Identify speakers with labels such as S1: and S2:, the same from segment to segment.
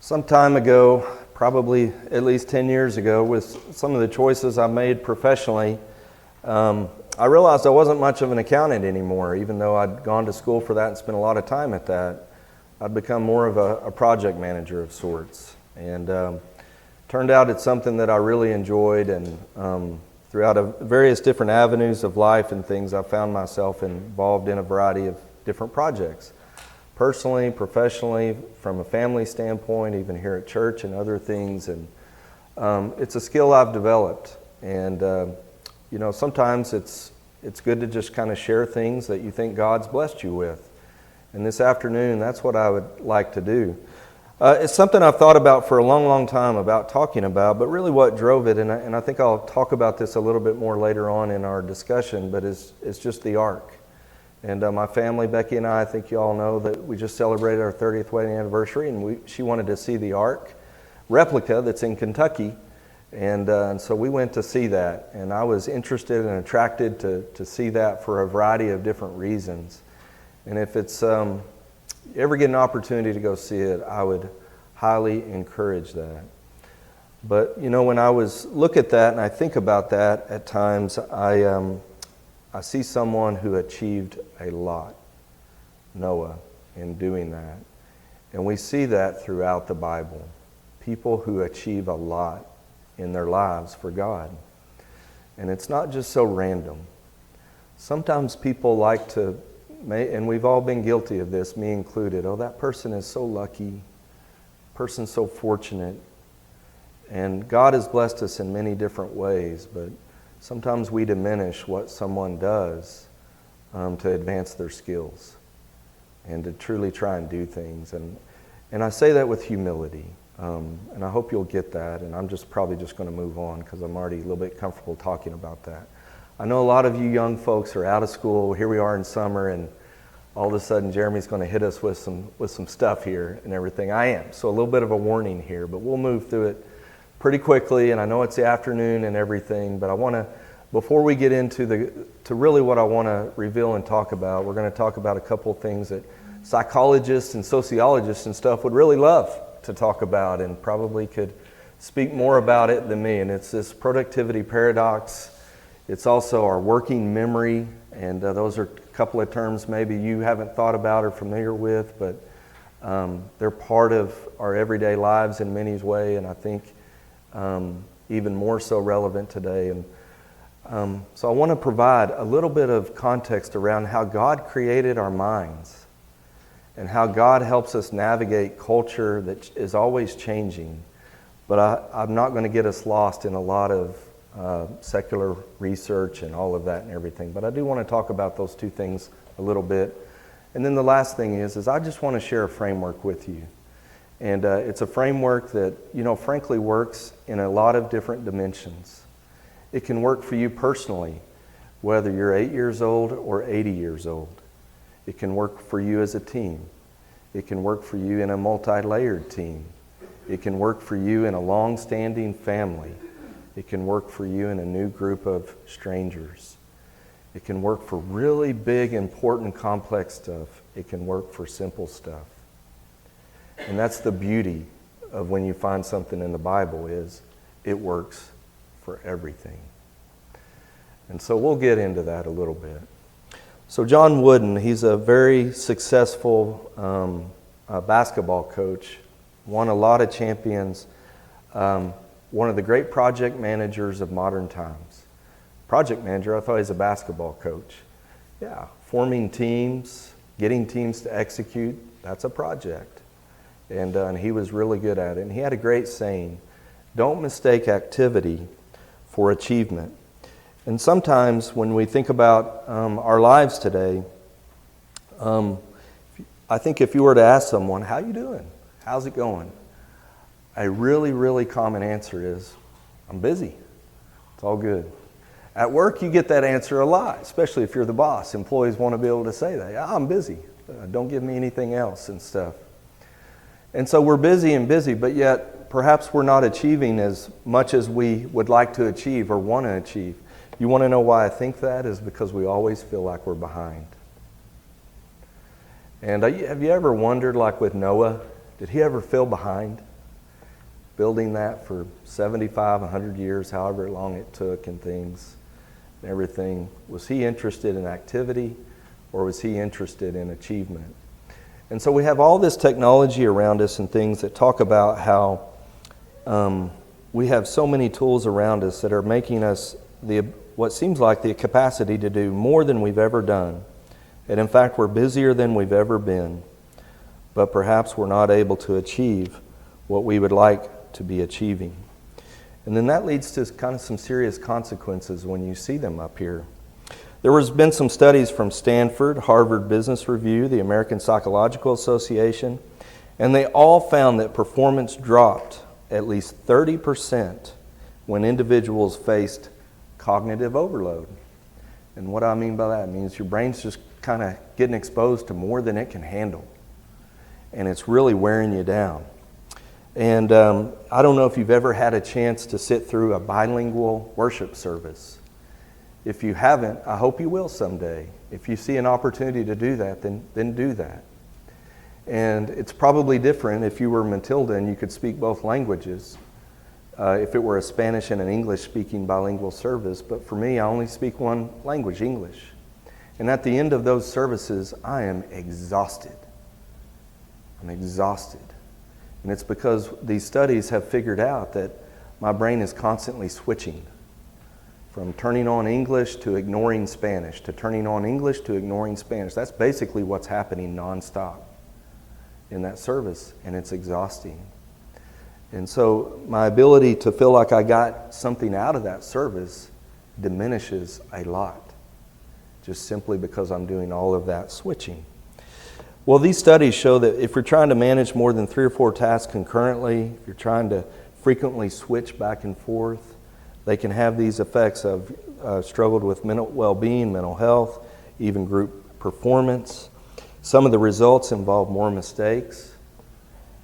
S1: Some time ago, probably at least 10 years ago, with some of the choices I made professionally, I realized I wasn't much of an accountant anymore, even though I'd gone to school for that and spent a lot of time at that. I'd become more of a project manager of sorts. And turned out it's something that I really enjoyed, and throughout various different avenues of life and things, I found myself involved in a variety of different projects. Personally, professionally, from a family standpoint, even here at church and other things. And it's a skill I've developed. And sometimes it's good to just kind of share things that you think God's blessed you with. And this afternoon, that's what I would like to do. It's something I've thought about for a long, long time about talking about, but really what drove it, and I think I'll talk about this a little bit more later on in our discussion, but it's just the Ark. And my family, Becky and I think you all know that we just celebrated our 30th wedding anniversary, and she wanted to see the Ark replica that's in Kentucky. And so we went to see that, and I was interested and attracted to see that for a variety of different reasons. And if it's you ever get an opportunity to go see it, I would highly encourage that. But when I look at that and I think about that at times, I see someone who achieved a lot, Noah, in doing that. And we see that throughout the Bible. People who achieve a lot in their lives for God. And it's not just so random. Sometimes people like to, and we've all been guilty of this, me included, oh, that person is so lucky, person's so fortunate. And God has blessed us in many different ways, but sometimes we diminish what someone does to advance their skills and to truly try and do things. And I say that with humility. And I hope you'll get that. And I'm probably just going to move on because I'm already a little bit comfortable talking about that. I know a lot of you young folks are out of school. Here we are in summer, and all of a sudden Jeremy's going to hit us with some stuff here and everything. I am. So a little bit of a warning here, but we'll move through it pretty quickly. And I know it's the afternoon and everything, but I want to, before we get into to really what I want to reveal and talk about, we're going to talk about a couple things that psychologists and sociologists and stuff would really love to talk about and probably could speak more about it than me. And it's this productivity paradox. It's also our working memory, and those are a couple of terms maybe you haven't thought about or familiar with, but they're part of our everyday lives in many ways, and I think even more so relevant today. And so I want to provide a little bit of context around how God created our minds and how God helps us navigate culture that is always changing. But I'm not going to get us lost in a lot of secular research and all of that and everything. But I do want to talk about those two things a little bit. And then the last thing is I just want to share a framework with you. And it's a framework that, frankly works in a lot of different dimensions. It can work for you personally, whether you're 8 years old or 80 years old. It can work for you as a team. It can work for you in a multi-layered team. It can work for you in a long-standing family. It can work for you in a new group of strangers. It can work for really big, important, complex stuff. It can work for simple stuff. And that's the beauty of when you find something in the Bible is it works for everything. And so we'll get into that a little bit. So John Wooden, he's a very successful basketball coach, won a lot of champions, one of the great project managers of modern times. Project manager, I thought he was a basketball coach. Yeah, forming teams, getting teams to execute, that's a project. And he was really good at it. And he had a great saying, don't mistake activity for achievement. And sometimes when we think about our lives today, I think if you were to ask someone, how you doing? How's it going? A really, really common answer is, I'm busy. It's all good. At work, you get that answer a lot, especially if you're the boss. Employees want to be able to say that. Yeah, I'm busy. Don't give me anything else and stuff. And so we're busy, but yet perhaps we're not achieving as much as we would like to achieve or want to achieve. You want to know why I think that? Is because we always feel like we're behind. And have you ever wondered, like with Noah, did he ever feel behind? building that for 75, 100 years, however long it took, and things and everything. Was he interested in activity, or was he interested in achievement? And so we have all this technology around us and things that talk about how we have so many tools around us that are making us what seems like the capacity to do more than we've ever done. And in fact, we're busier than we've ever been, but perhaps we're not able to achieve what we would like to be achieving. And then that leads to kind of some serious consequences when you see them up here. There has been some studies from Stanford, Harvard Business Review, the American Psychological Association, and they all found that performance dropped at least 30% when individuals faced cognitive overload. And what I mean by that means your brain's just kind of getting exposed to more than it can handle. And it's really wearing you down. And I don't know if you've ever had a chance to sit through a bilingual worship service. If you haven't, I hope you will someday. If you see an opportunity to do that, then do that. And it's probably different if you were Matilda and you could speak both languages, if it were a Spanish and an English-speaking bilingual service. But for me, I only speak one language, English. And at the end of those services, I am exhausted. I'm exhausted. And it's because these studies have figured out that my brain is constantly switching from turning on English to ignoring Spanish, to turning on English to ignoring Spanish. That's basically what's happening nonstop in that service, and it's exhausting. And so my ability to feel like I got something out of that service diminishes a lot, just simply because I'm doing all of that switching. Well, these studies show that if you're trying to manage more than 3 or 4 tasks concurrently, if you're trying to frequently switch back and forth, they can have these effects of struggled with mental well-being, mental health, even group performance. Some of the results involve more mistakes.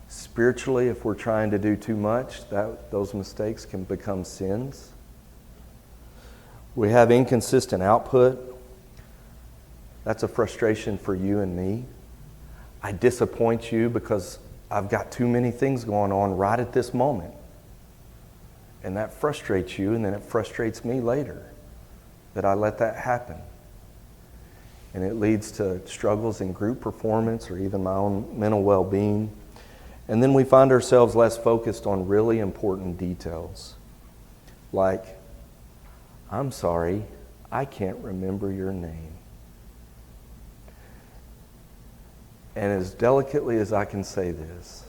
S1: Spiritually, if we're trying to do too much, those mistakes can become sins. We have inconsistent output. That's a frustration for you and me. I disappoint you because I've got too many things going on right at this moment. And that frustrates you, and then it frustrates me later that I let that happen. And it leads to struggles in group performance or even my own mental well-being. And then we find ourselves less focused on really important details. Like, I'm sorry, I can't remember your name. And as delicately as I can say this,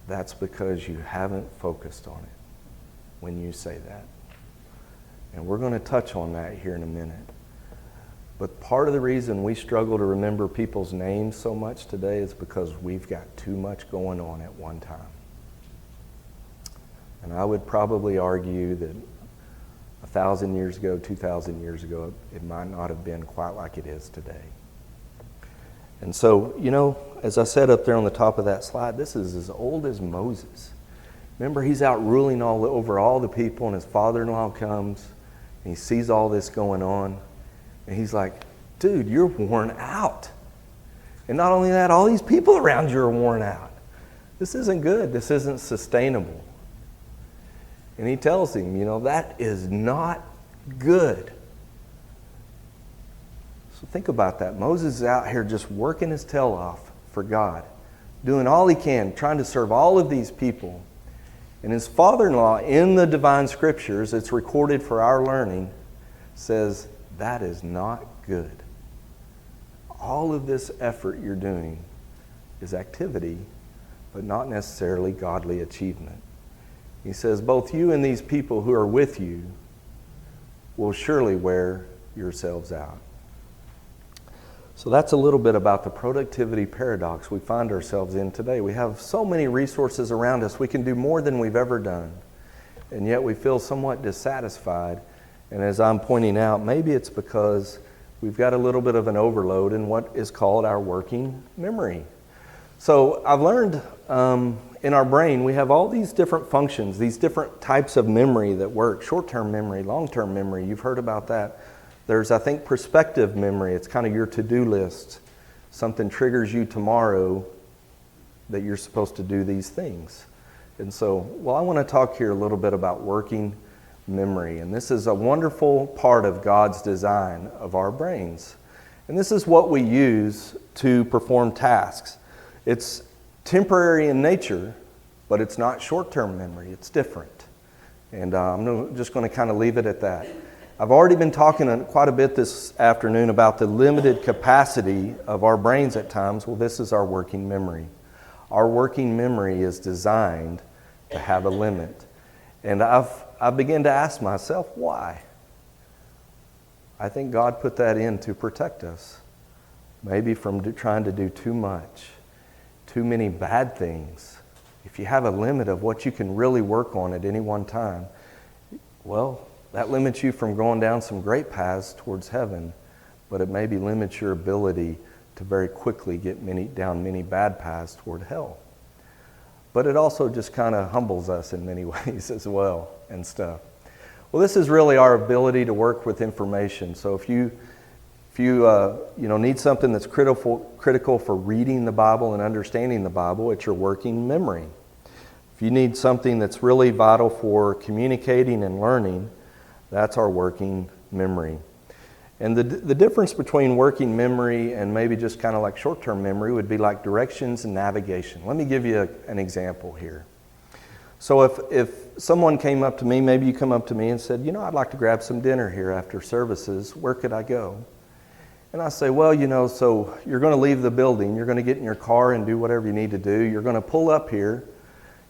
S1: that's because you haven't focused on it when you say that. And we're going to touch on that here in a minute. But part of the reason we struggle to remember people's names so much today is because we've got too much going on at one time. And I would probably argue that 1,000 years ago, 2,000 years ago, it might not have been quite like it is today. And so, as I said up there on the top of that slide, this is as old as Moses. Remember, he's out ruling over all the people, and his father-in-law comes, and he sees all this going on, and he's like, dude, you're worn out. And not only that, all these people around you are worn out. This isn't good. This isn't sustainable. And he tells him, that is not good. So think about that. Moses is out here just working his tail off for God, doing all he can, trying to serve all of these people. And his father-in-law, in the divine scriptures, it's recorded for our learning, says, that is not good. All of this effort you're doing is activity, but not necessarily godly achievement. He says, both you and these people who are with you will surely wear yourselves out. So that's a little bit about the productivity paradox we find ourselves in today. We have so many resources around us. We can do more than we've ever done. And yet we feel somewhat dissatisfied. And as I'm pointing out, maybe it's because we've got a little bit of an overload in what is called our working memory. So I've learned in our brain, we have all these different functions, these different types of memory that work. Short-term memory, long-term memory, you've heard about that. There's, I think, perspective memory. It's kind of your to-do list. Something triggers you tomorrow that you're supposed to do these things. And so, well, I want to talk here a little bit about working memory. And this is a wonderful part of God's design of our brains. And this is what we use to perform tasks. It's temporary in nature, but it's not short-term memory. It's different. And I'm just going to kind of leave it at that. I've already been talking quite a bit this afternoon about the limited capacity of our brains at times. Well, this is our working memory. Our working memory is designed to have a limit. And I began to ask myself, why? I think God put that in to protect us. Maybe from trying to do too much, too many bad things. If you have a limit of what you can really work on at any one time, well, that limits you from going down some great paths towards heaven, but it maybe limits your ability to very quickly get down many bad paths toward hell. But it also just kind of humbles us in many ways as well and stuff. Well, this is really our ability to work with information. So if you need something that's critical for reading the Bible and understanding the Bible, it's your working memory. If you need something that's really vital for communicating and learning, that's our working memory. And the difference between working memory and maybe just kind of like short-term memory would be like directions and navigation. Let me give you an example here. So if someone came up to me, maybe you come up to me and said, I'd like to grab some dinner here after services, where could I go? And I say, well, so you're going to leave the building, you're going to get in your car and do whatever you need to do. You're going to pull up here,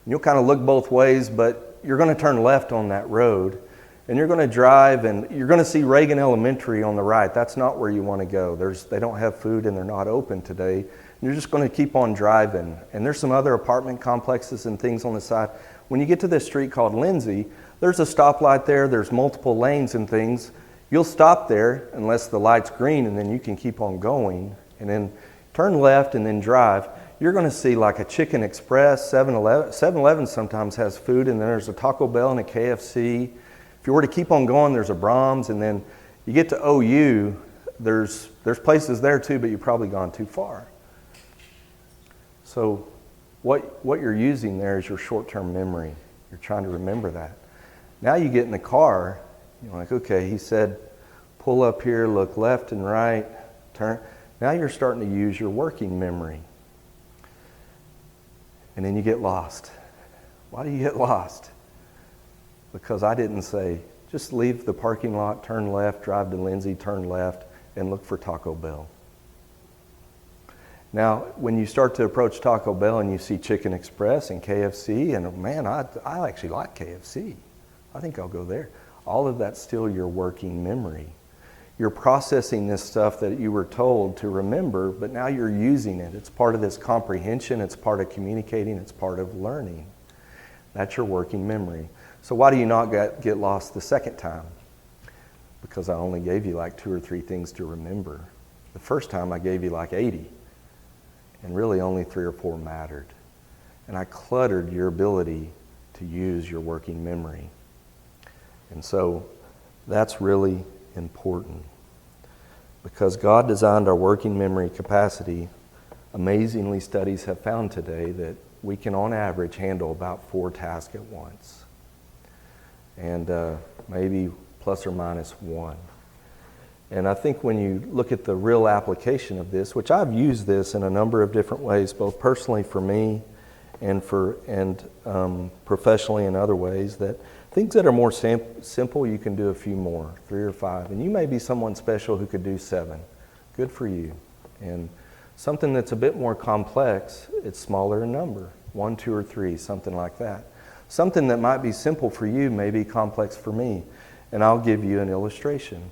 S1: and you'll kind of look both ways, but you're going to turn left on that road, and you're going to drive, and you're going to see Reagan Elementary on the right. That's not where you want to go. They don't have food, and they're not open today. And you're just going to keep on driving. And there's some other apartment complexes and things on the side. When you get to this street called Lindsay, there's a stoplight there. There's multiple lanes and things. You'll stop there unless the light's green, and then you can keep on going and then turn left and then drive. You're going to see like a Chicken Express, 7-Eleven. 7-Eleven sometimes has food, and then there's a Taco Bell and a KFC. If you were to keep on going, there's a Brahms, and then you get to OU, there's places there too, but you've probably gone too far. So what you're using there is your short-term memory. You're trying to remember that. Now you get in the car, you're like, okay, he said, pull up here, look left and right, turn. Now you're starting to use your working memory. And then you get lost. Why do you get lost? Because I didn't say, just leave the parking lot, turn left, drive to Lindsay, turn left, and look for Taco Bell. Now, when you start to approach Taco Bell and you see Chicken Express and KFC, and man, I actually like KFC. I think I'll go there. All of that's still your working memory. You're processing this stuff that you were told to remember, but now you're using it. It's part of this comprehension, it's part of communicating, it's part of learning. That's your working memory. So why do you not get lost the second time? Because I only gave you like 2 or 3 things to remember. The first time I gave you like 80, and really only 3 or 4 mattered. And I cluttered your ability to use your working memory. And so that's really important. Because God designed our working memory capacity, amazingly studies have found today that we can on average handle about 4 tasks at once. And maybe plus or minus 1. And I think when you look at the real application of this, which I've used this in a number of different ways, both personally for me and professionally in other ways, that things that are more simple, you can do a few more, 3 or 5. And you may be someone special who could do 7. Good for you. And something that's a bit more complex, it's smaller in number, 1, 2, or 3, something like that. Something that might be simple for you may be complex for me. And I'll give you an illustration.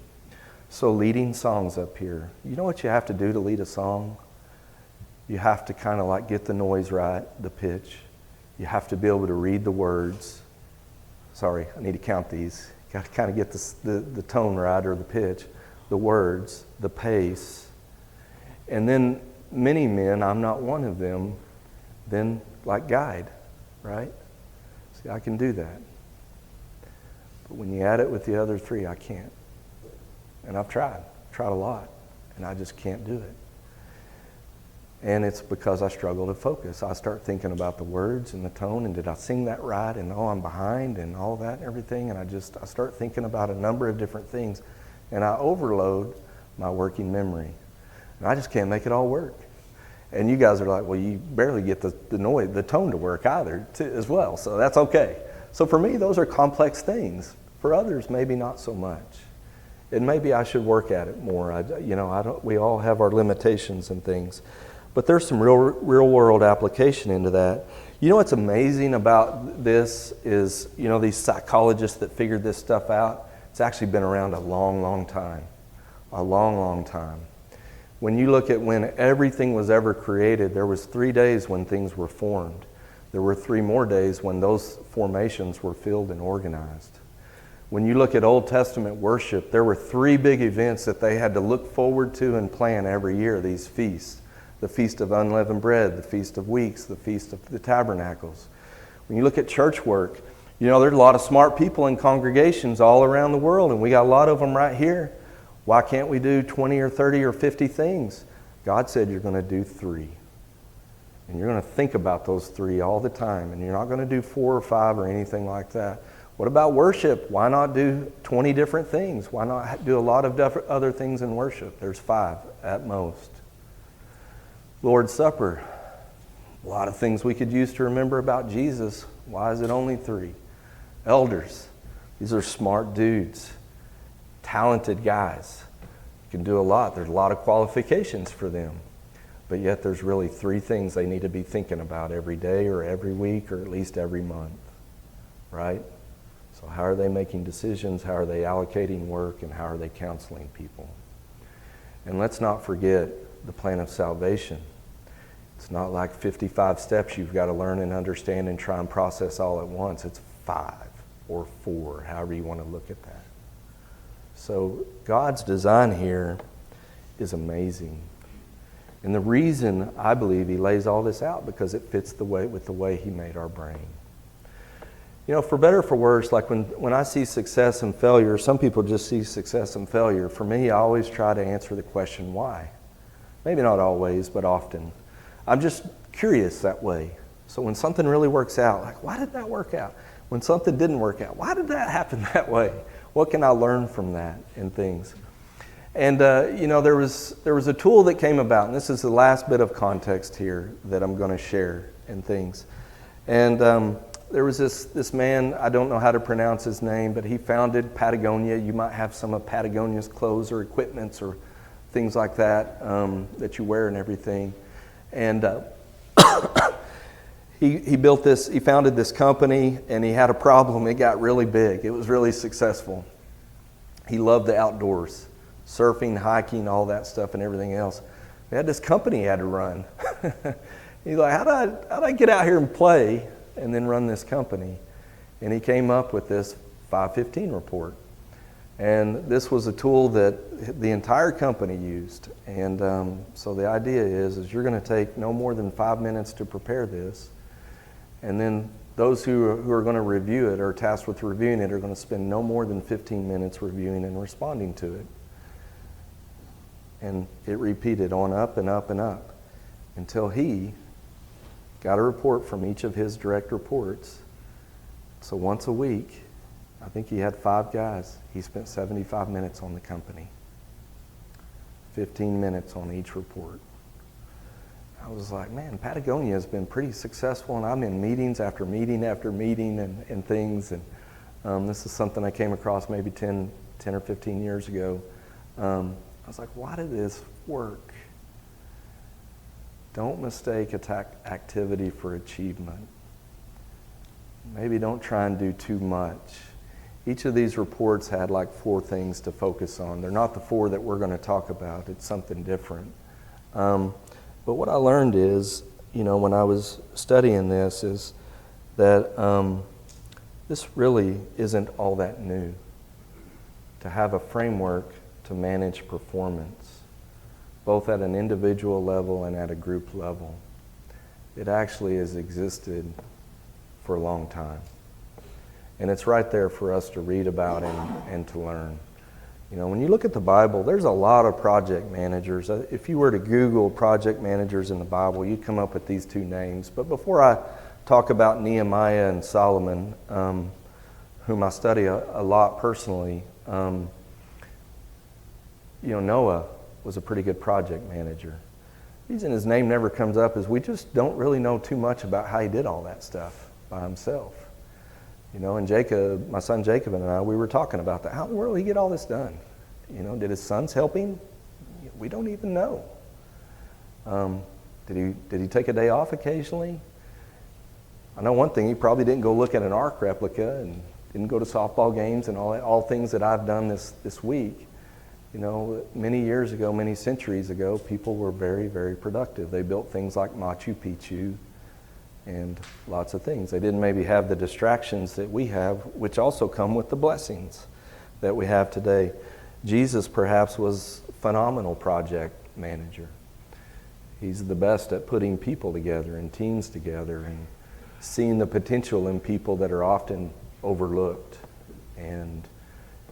S1: So leading songs up here. You know what you have to do to lead a song? You have to kind of like get the noise right, the pitch. You have to be able to read the words. Sorry, I need to count these. You got to kind of get the tone right or the pitch, the words, the pace. And then many men, I'm not one of them, then like guide, right? See, I can do that. But when you add it with the other 3, I can't. And I've tried a lot, and I just can't do it. And it's because I struggle to focus. I start thinking about the words and the tone, and did I sing that right, and oh, I'm behind, and all that and everything, and I start thinking about a number of different things, and I overload my working memory. And I just can't make it all work. And you guys are like, well, you barely get the tone to work either, as well, so that's okay. So for me, those are complex things. For others, maybe not so much. And maybe I should work at it more. We all have our limitations and things. But there's some real world application into that. You know what's amazing about this is, these psychologists that figured this stuff out, it's actually been around a long, long time. A long, long time. When you look at when everything was ever created, there was 3 days when things were formed. There were 3 more days when those formations were filled and organized. When you look at Old Testament worship, there were 3 big events that they had to look forward to and plan every year, these feasts. The Feast of Unleavened Bread, the Feast of Weeks, the Feast of the Tabernacles. When you look at church work, there's a lot of smart people in congregations all around the world, and we got a lot of them right here. Why can't we do 20 or 30 or 50 things? God said you're going to do 3. And you're going to think about those 3 all the time, and you're not going to do 4 or 5 or anything like that. What about worship? Why not do 20 different things? Why not do a lot of other things in worship? There's 5 at most. Lord's Supper, a lot of things we could use to remember about Jesus. Why is it only 3? Elders, these are smart dudes, talented guys. You can do a lot. There's a lot of qualifications for them. But yet there's really 3 things they need to be thinking about every day or every week or at least every month, right? So how are they making decisions? How are they allocating work? And how are they counseling people? And let's not forget the plan of salvation. It's not like 55 steps you've got to learn and understand and try and process all at once. It's 5 or 4, however you want to look at that. So God's design here is amazing. And the reason I believe he lays all this out, because it fits with the way he made our brain. For better or for worse, like when I see success and failure, some people just see success and failure. For me, I always try to answer the question, why? Maybe not always, but often. I'm just curious that way. So when something really works out, like, why did that work out? When something didn't work out, why did that happen that way? What can I learn from that and things? And, there was a tool that came about, and this is the last bit of context here that I'm going to share and things. And there was this man, I don't know how to pronounce his name, but he founded Patagonia. You might have some of Patagonia's clothes or equipments or things like that that you wear and everything. And he built this, he founded this company, and he had a problem. It got really big. It was really successful. He loved the outdoors, surfing, hiking, all that stuff and everything else. He had this company he had to run. He's like, how do I get out here and play and then run this company? And he came up with this 515 report. And this was a tool that the entire company used. And so the idea is you're going to take no more than 5 minutes to prepare this. And then those who are going to review it or tasked with reviewing it are going to spend no more than 15 minutes reviewing and responding to it. And it repeated on up and up and up until he got a report from each of his direct reports. So once a week, I think he had 5 guys. He spent 75 minutes on the company. 15 minutes on each report. I was like, man, Patagonia has been pretty successful, and I'm in meetings after meeting after meeting and things. And this is something I came across maybe 10 or 15 years ago. I was like, why did this work? Don't mistake activity for achievement. Maybe don't try and do too much. Each of these reports had like 4 things to focus on. They're not the 4 that we're going to talk about. It's something different. But what I learned is, when I was studying this, is that this really isn't all that new. To have a framework to manage performance, both at an individual level and at a group level. It actually has existed for a long time. And it's right there for us to read about and to learn. You know, when you look at the Bible, there's a lot of project managers. If you were to Google project managers in the Bible, you'd come up with these two names. But before I talk about Nehemiah and Solomon, whom I study a lot personally, Noah was a pretty good project manager. The reason his name never comes up is we just don't really know too much about how he did all that stuff by himself. And Jacob, my son Jacob and I, we were talking about that. How in the world did he get all this done? Did his sons help him? We don't even know. Did he take a day off occasionally? I know one thing, he probably didn't go look at an Ark replica and didn't go to softball games and all things that I've done this week. Many years ago, many centuries ago, people were very, very productive. They built things like Machu Picchu and lots of things. They didn't maybe have the distractions that we have, which also come with the blessings that we have today. Jesus perhaps was a phenomenal project manager. He's the best at putting people together and teams together and seeing the potential in people that are often overlooked. And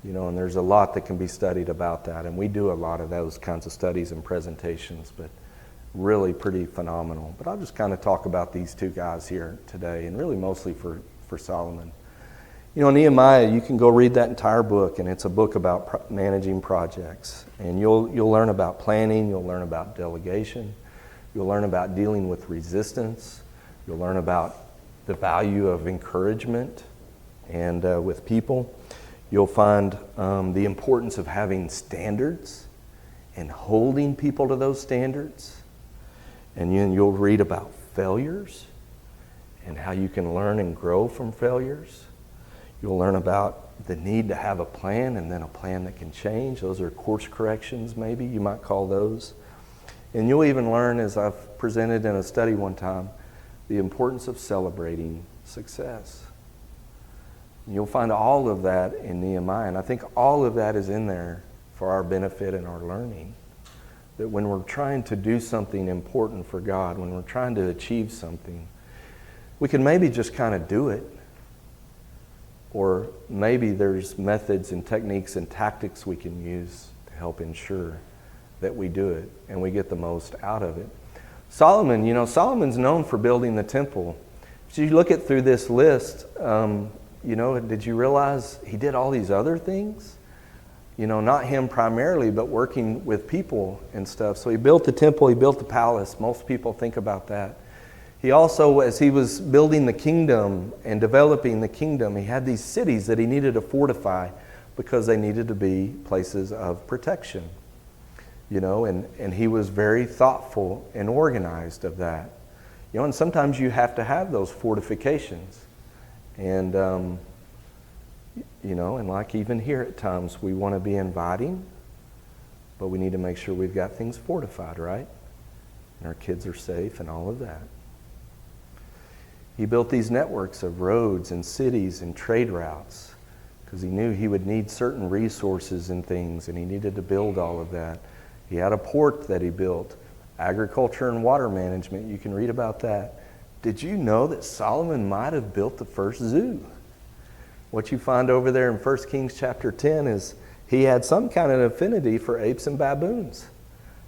S1: there's a lot that can be studied about that. And we do a lot of those kinds of studies and presentations, but really pretty phenomenal. But I'll just kind of talk about these two guys here today, and really mostly for Solomon. Nehemiah, you can go read that entire book, and it's a book about managing projects. And you'll learn about planning, you'll learn about delegation, you'll learn about dealing with resistance, you'll learn about the value of encouragement and with people. You'll find the importance of having standards and holding people to those standards. And you'll read about failures and how you can learn and grow from failures. You'll learn about the need to have a plan and then a plan that can change. Those are course corrections, maybe you might call those. And you'll even learn, as I've presented in a study one time, the importance of celebrating success. And you'll find all of that in Nehemiah. And I think all of that is in there for our benefit and our learning. That when we're trying to do something important for God, when we're trying to achieve something, we can maybe just kind of do it. Or maybe there's methods and techniques and tactics we can use to help ensure that we do it and we get the most out of it. Solomon's known for building the temple. So you look through this list, did you realize he did all these other things? Not him primarily, but working with people and stuff. So he built the temple, he built the palace. Most people think about that. He also, as he was building the kingdom and developing the kingdom, he had these cities that he needed to fortify because they needed to be places of protection. And he was very thoughtful and organized of that. And sometimes you have to have those fortifications. And and like even here at times, we want to be inviting, but we need to make sure we've got things fortified, right? And our kids are safe and all of that. He built these networks of roads and cities and trade routes because he knew he would need certain resources and things, and he needed to build all of that. He had a port that he built, agriculture and water management. You can read about that. Did you know that Solomon might have built the first zoo? What you find over there in 1 Kings chapter 10 is he had some kind of affinity for apes and baboons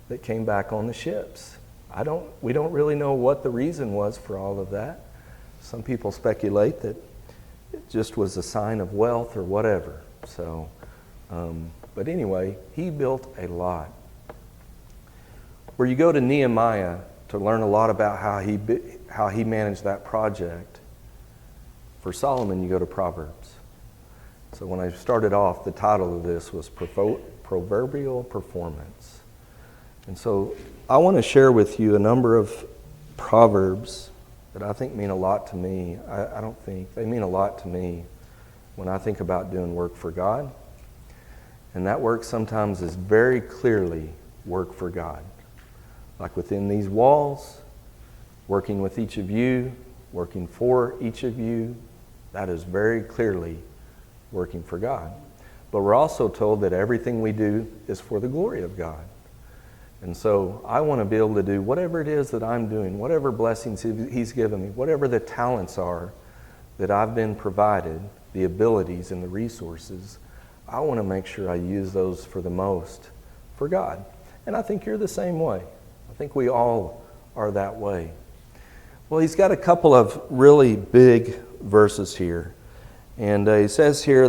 S1: that came back on the ships. We don't really know what the reason was for all of that. Some people speculate that it just was a sign of wealth or whatever. But anyway, he built a lot. Where you go to Nehemiah to learn a lot about how he managed that project. For Solomon, you go to Proverbs. So when I started off, the title of this was Proverbial Performance. And so I want to share with you a number of Proverbs that I think mean a lot to me. They mean a lot to me when I think about doing work for God. And that work sometimes is very clearly work for God. Like within these walls, working with each of you, working for each of you, that is very clearly working for God. But we're also told that everything we do is for the glory of God. And so I want to be able to do whatever it is that I'm doing, whatever blessings He's given me, whatever the talents are that I've been provided, the abilities and the resources, I want to make sure I use those for the most for God. And I think you're the same way. I think we all are that way. Well, he's got a couple of really big verses here. And he says here,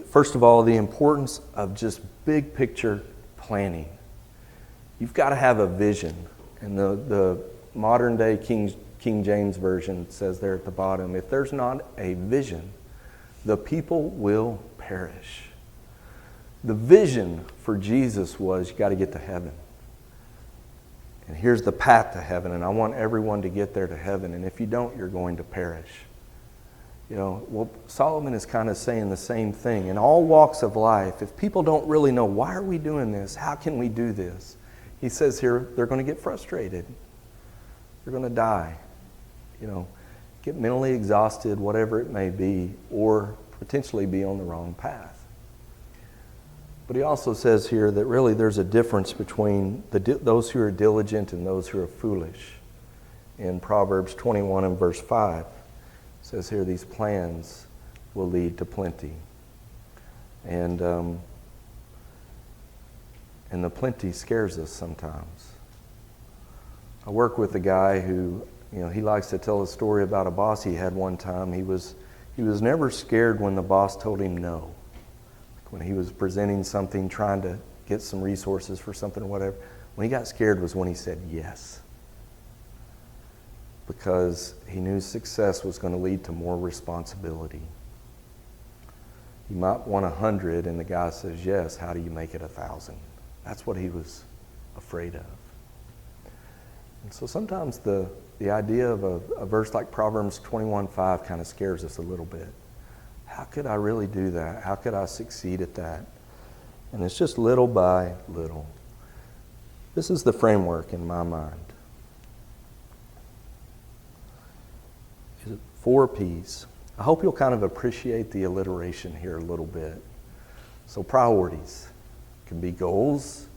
S1: first of all, the importance of just big picture planning. You've got to have a vision. And the modern day King James Version says there at the bottom, if there's not a vision, the people will perish. The vision for Jesus was you got to get to heaven. And here's the path to heaven, and I want everyone to get there to heaven. And if you don't, you're going to perish. Well, Solomon is kind of saying the same thing. In all walks of life, if people don't really know, why are we doing this? How can we do this? He says here, they're going to get frustrated. They're going to die. Get mentally exhausted, whatever it may be, or potentially be on the wrong path. But he also says here that really there's a difference between those who are diligent and those who are foolish. In Proverbs 21 and verse 5, it says here, these plans will lead to plenty. And the plenty scares us sometimes. I work with a guy who, he likes to tell a story about a boss he had one time. He was never scared when the boss told him no. When he was presenting something, trying to get some resources for something or whatever. When he got scared was when he said yes. Because he knew success was going to lead to more responsibility. You might want 100 and the guy says yes, how do you make it 1,000? That's what he was afraid of. And so sometimes the idea of a verse like Proverbs 21:5 kind of scares us a little bit. How could I really do that? How could I succeed at that? And it's just little by little. This is the framework in my mind. 4 P's. I hope you'll kind of appreciate the alliteration here a little bit. So priorities can be goals,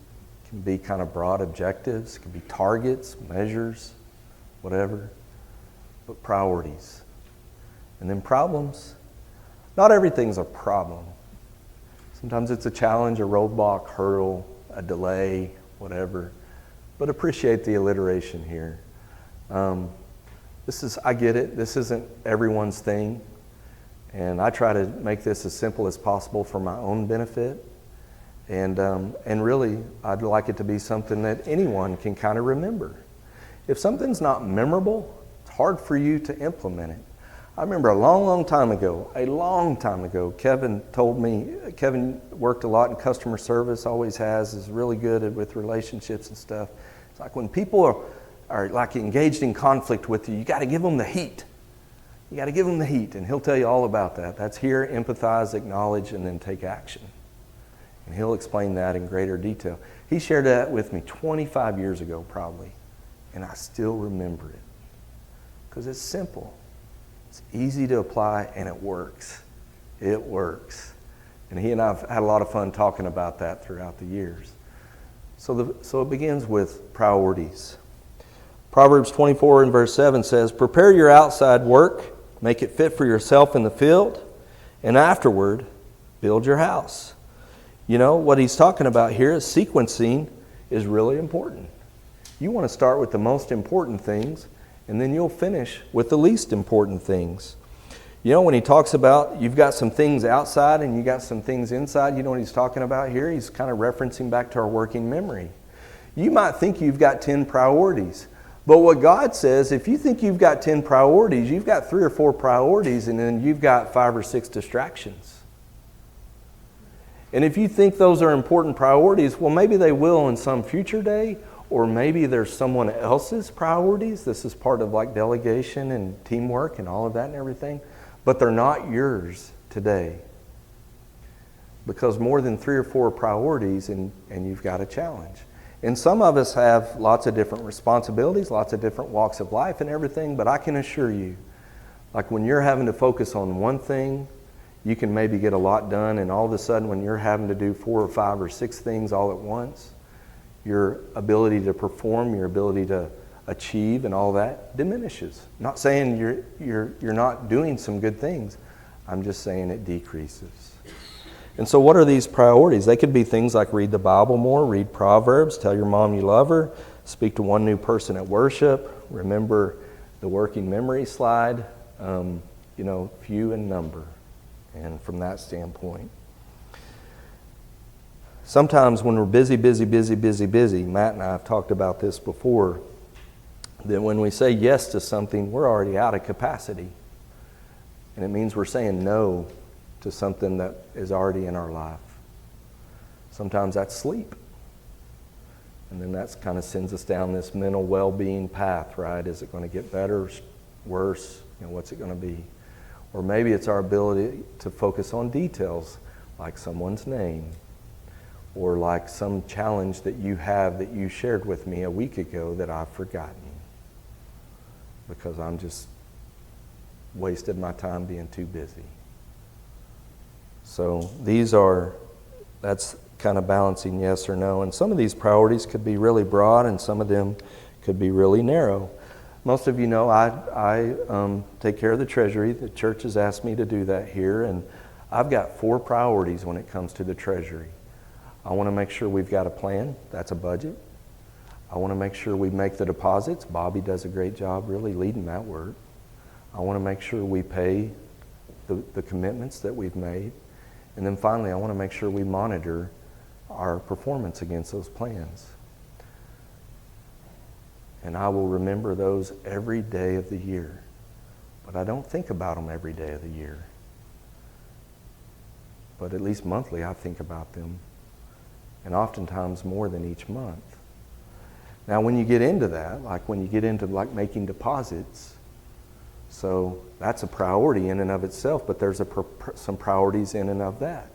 S1: can be kind of broad objectives, can be targets, measures, whatever. But priorities. And then problems. Not everything's a problem. Sometimes it's a challenge, a roadblock, hurdle, a delay, whatever. But appreciate the alliteration here. I get it. This isn't everyone's thing. And I try to make this as simple as possible for my own benefit. And really, I'd like it to be something that anyone can kind of remember. If something's not memorable, it's hard for you to implement it. I remember a long time ago, Kevin told me, Kevin worked a lot in customer service, always has, is really good with relationships and stuff. It's like when people are like engaged in conflict with you, you got to give them the heat. You got to give them the heat, and he'll tell you all about that. That's hear, empathize, acknowledge, and then take action. And he'll explain that in greater detail. He shared that with me 25 years ago probably, and I still remember it. Because it's simple. It's easy to apply, and it works. It works. And he and I have had a lot of fun talking about that throughout the years. So it begins with priorities. Proverbs 24 and verse 7 says, prepare your outside work, make it fit for yourself in the field, and afterward, build your house. What he's talking about here is sequencing is really important. You want to start with the most important things, and then you'll finish with the least important things. When he talks about you've got some things outside and you got some things inside, you know what he's talking about here? He's kind of referencing back to our working memory. You might think you've got 10 priorities, but what God says, if you think you've got 10 priorities, you've got 3 or 4 priorities, and then you've got 5 or 6 distractions. And if you think those are important priorities, well, maybe they will in some future day, or maybe there's someone else's priorities. This is part of like delegation and teamwork and all of that and everything. But they're not yours today. Because more than 3 or 4 priorities and you've got a challenge. And some of us have lots of different responsibilities, lots of different walks of life and everything. But I can assure you, like when you're having to focus on one thing, you can maybe get a lot done. And all of a sudden when you're having to do 4 or 5 or 6 things all at once, your ability to perform, your ability to achieve and all that diminishes. Not saying you're not doing some good things. I'm just saying it decreases. And so what are these priorities? They could be things like read the Bible more, read Proverbs, tell your mom you love her, speak to one new person at worship, remember the working memory slide, few in number. And from that standpoint, sometimes when we're busy, Matt and I have talked about this before, that when we say yes to something, we're already out of capacity. And it means we're saying no to something that is already in our life. Sometimes that's sleep. And then that kind of sends us down this mental well-being path, right? Is it going to get better, worse? What's it going to be? Or maybe it's our ability to focus on details, like someone's name, or like some challenge that you have that you shared with me a week ago that I've forgotten because I'm just wasted my time being too busy. So that's kind of balancing yes or no. And some of these priorities could be really broad and some of them could be really narrow. Most of you know I take care of the treasury. The church has asked me to do that here, and I've got 4 priorities when it comes to the treasury. I want to make sure we've got a plan. That's a budget. I want to make sure we make the deposits. Bobby does a great job really leading that work. I want to make sure we pay the commitments that we've made. And then finally, I want to make sure we monitor our performance against those plans. And I will remember those every day of the year. But I don't think about them every day of the year. But at least monthly, I think about them. And oftentimes more than each month. Now, when you get into that, like when you get into making deposits, so that's a priority in and of itself, but there's some priorities in and of that.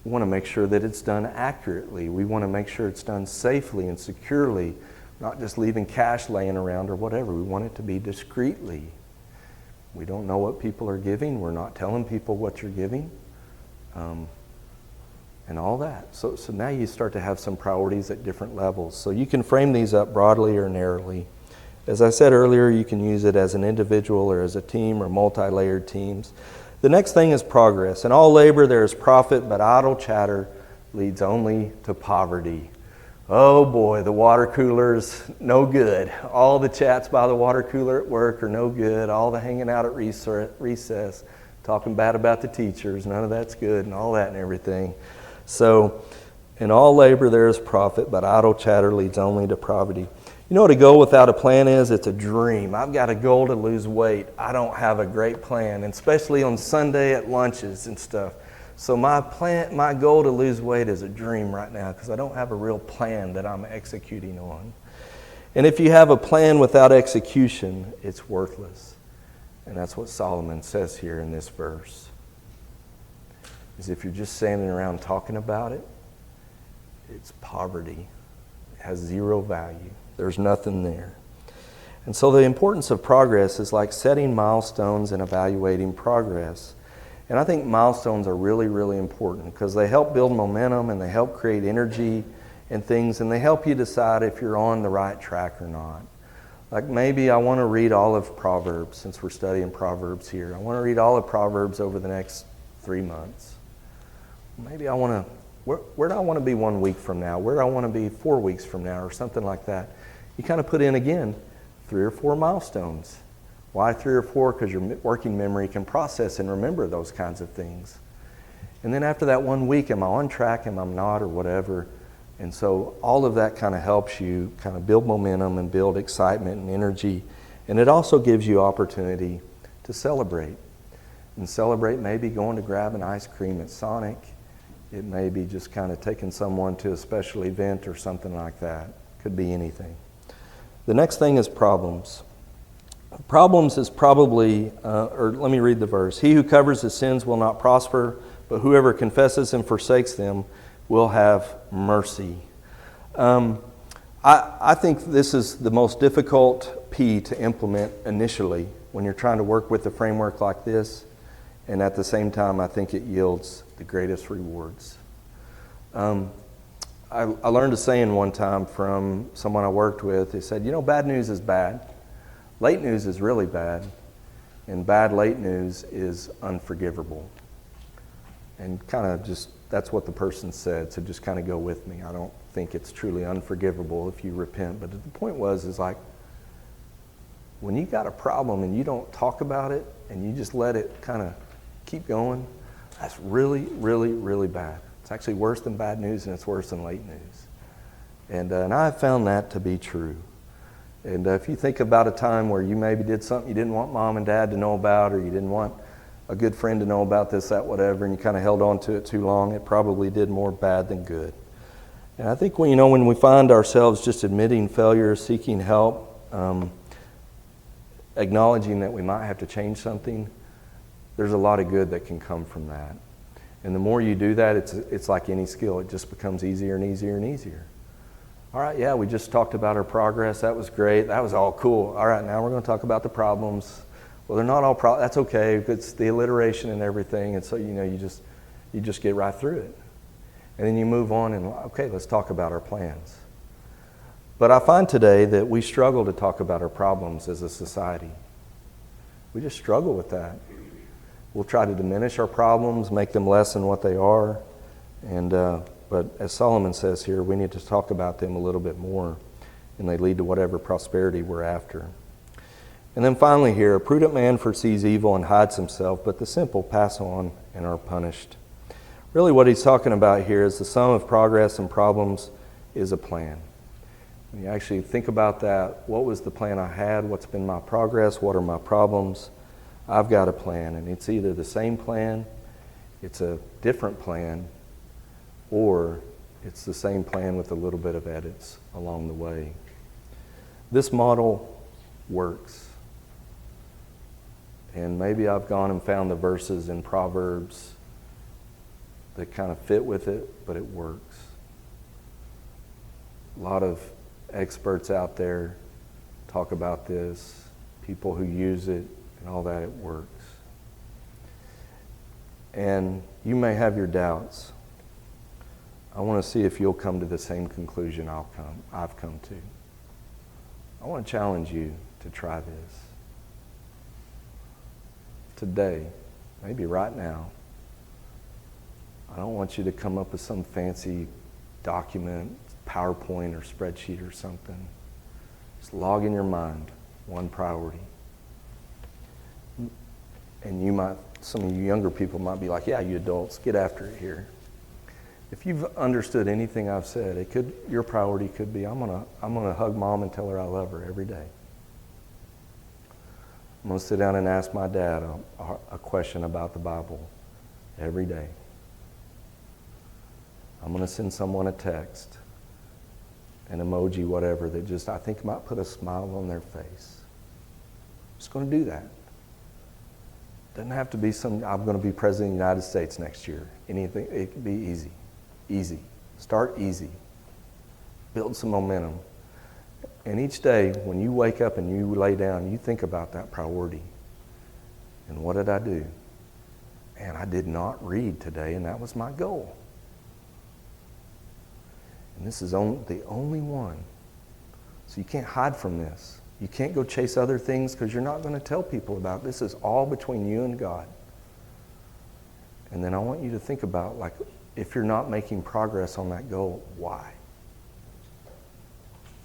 S1: We want to make sure that it's done accurately. We want to make sure it's done safely and securely, not just leaving cash laying around or whatever. We want it to be discreetly. We don't know what people are giving. We're not telling people what you're giving. And all that. So now you start to have some priorities at different levels. So you can frame these up broadly or narrowly. As I said earlier, you can use it as an individual or as a team or multi-layered teams. The next thing is progress. In all labor there is profit, but idle chatter leads only to poverty. Oh boy, the water cooler's no good. All the chats by the water cooler at work are no good. All the hanging out at recess, talking bad about the teachers, none of that's good and all that and everything. So, in all labor there is profit, but idle chatter leads only to poverty. You know what a goal without a plan is? It's a dream. I've got a goal to lose weight. I don't have a great plan, and especially on Sunday at lunches and stuff. So my goal to lose weight is a dream right now because I don't have a real plan that I'm executing on. And if you have a plan without execution, it's worthless. And that's what Solomon says here in this verse. Is if you're just standing around talking about it, it's poverty. It has zero value. There's nothing there. And so the importance of progress is like setting milestones and evaluating progress. And I think milestones are really, really important because they help build momentum and they help create energy and things, and they help you decide if you're on the right track or not. Like maybe I want to read all of Proverbs since we're studying Proverbs here. I want to read all of Proverbs over the next 3 months. Maybe I want to, where do I want to be 1 week from now? Where do I want to be 4 weeks from now or something like that? You kind of put in, again, 3 or 4 milestones. Why 3 or 4? Because your working memory can process and remember those kinds of things. And then after that 1 week, am I on track? Am I not? Or whatever. And so all of that kind of helps you kind of build momentum and build excitement and energy. And it also gives you opportunity to celebrate. And celebrate maybe going to grab an ice cream at Sonic. It may be just kind of taking someone to a special event or something like that. Could be anything. The next thing is problems. Problems is probably, or let me read the verse. He who covers his sins will not prosper, but whoever confesses and forsakes them will have mercy. I think this is the most difficult P to implement initially when you're trying to work with a framework like this. And at the same time, I think it yields the greatest rewards. I learned a saying one time from someone I worked with. He said, bad news is bad. Late news is really bad. And bad late news is unforgivable. And kind of just that's what the person said, so just kind of go with me. I don't think it's truly unforgivable if you repent. But the point is like, when you got a problem and you don't talk about it and you just let it kind of keep going, that's really, really, really bad. It's actually worse than bad news, and it's worse than late news. And I found that to be true. And if you think about a time where you maybe did something you didn't want mom and dad to know about, or you didn't want a good friend to know about this, that, whatever, and you kind of held on to it too long, it probably did more bad than good. And I think when we find ourselves just admitting failure, seeking help, acknowledging that we might have to change something, there's a lot of good that can come from that. And the more you do that, it's like any skill. It just becomes easier and easier and easier. All right, yeah, we just talked about our progress. That was great. That was all cool. All right, now we're going to talk about the problems. Well, they're not all problems. That's okay. It's the alliteration and everything. And so, you just get right through it. And then you move on and, okay, let's talk about our plans. But I find today that we struggle to talk about our problems as a society. We just struggle with that. We'll try to diminish our problems, make them less than what they are. But as Solomon says here, we need to talk about them a little bit more, and they lead to whatever prosperity we're after. And then finally here, a prudent man foresees evil and hides himself, but the simple pass on and are punished. Really what he's talking about here is the sum of progress and problems is a plan. When you actually think about that, what was the plan I had? What's been my progress? What are my problems? I've got a plan, and it's either the same plan, it's a different plan, or it's the same plan with a little bit of edits along the way. This model works. And maybe I've gone and found the verses in Proverbs that kind of fit with it, but it works. A lot of experts out there talk about this, people who use it and all that, it works. And you may have your doubts. I want to see if you'll come to the same conclusion I've come to. I want to challenge you to try this. Today, maybe right now. I don't want you to come up with some fancy document, PowerPoint or spreadsheet or something. Just log in your mind one priority. And some of you younger people might be like, yeah, you adults, get after it here. If you've understood anything I've said, your priority could be, I'm gonna hug mom and tell her I love her every day. I'm gonna sit down and ask my dad a question about the Bible every day. I'm gonna send someone a text, an emoji, whatever, that just I think might put a smile on their face. I'm just gonna do that. Doesn't have to be I'm gonna be president of the United States next year. Anything, it could be easy. Easy. Start easy. Build some momentum. And each day, when you wake up and you lay down, you think about that priority. And what did I do? And I did not read today, and that was my goal. And this is the only one. So you can't hide from this. You can't go chase other things because you're not going to tell people about it. This is all between you and God. And then I want you to think about, like, if you're not making progress on that goal, why?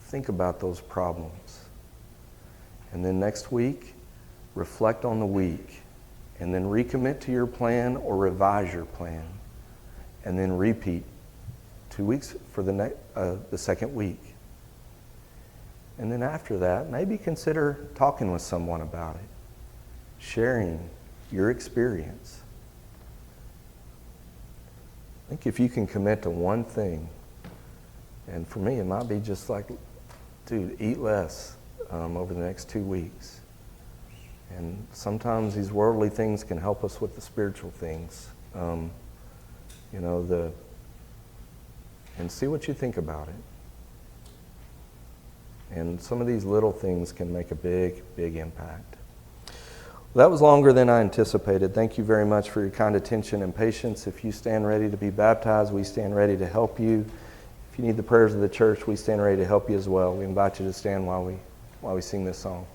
S1: Think about those problems. And then next week, reflect on the week. And then recommit to your plan or revise your plan. And then repeat 2 weeks for the second week. And then after that, maybe consider talking with someone about it. Sharing your experience. I think if you can commit to one thing, and for me it might be just like, dude, eat less over the next 2 weeks. And sometimes these worldly things can help us with the spiritual things. And see what you think about it. And some of these little things can make a big, big impact. Well, that was longer than I anticipated. Thank you very much for your kind attention and patience. If you stand ready to be baptized, we stand ready to help you. If you need the prayers of the church, we stand ready to help you as well. We invite you to stand while we sing this song.